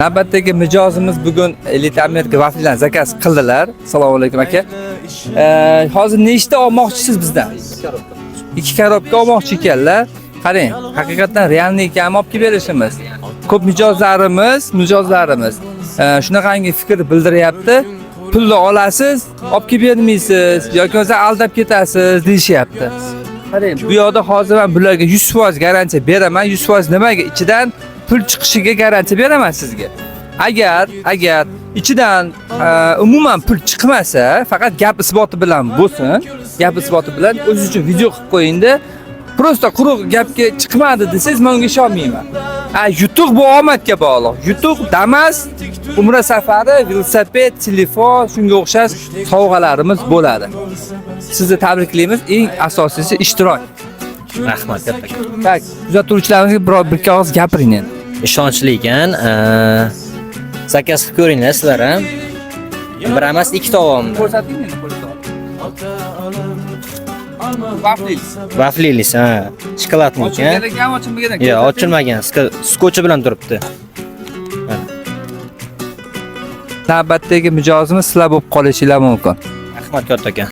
Navbatdagi mijozimiz bugun Elite Amerika vaflidan zakaz qildilar. Assalomu alaykum aka. Hozir nechta olmoqchisiz bizdan? 2 korobka olmoqchi ekanlar. Qarang, haqiqatan realniy ekan olib kelib berishimiz. Ko'p mijozlarimiz shunaqangi fikr bildiryapti. Pulni olasiz, olib kelib bermaysiz yoki o'zi aldab ketasiz deyishyapti. Qarang, bu yoqda hozir men bularga 100% garantiya beraman. 100% nimaga? Ichidan pul chiqishiga garantiya beraman sizga. Agar ichidan umuman pul chiqmasa, faqat gap isboti bilan bo'lsin. Gap isboti bilan o'z uchun video qilib qo'yingda. Prosta quruq gapga chiqmadi desangiz, men unga ishonmayman. Yutuq bu omadga bog'liq. Yutuq Damas, Umra safari, velosiped, telefon, shunga o'xshash sovg'alarimiz bo'ladi. Sizni tabriklaymiz. Eng asosiysi ishtirok. Rahmat kattakon. Tak, kuzatuvchilarimizga bir qog'oz gapiring endi. Ishonchli ekan. Zakaz qilib ko'ringlar sizlar ham. Bir emas, ikkita olyapman. Ko'rsating endi Vaflilis, ha. Shokoladni ekan. Ochilgan, ochilmagan. Yo'q, ochilmagan. Skochi bilan turibdi. Navbatdagi mijozimiz sizlar bo'lib qolishinglar mumkin. Rahmat kattakon.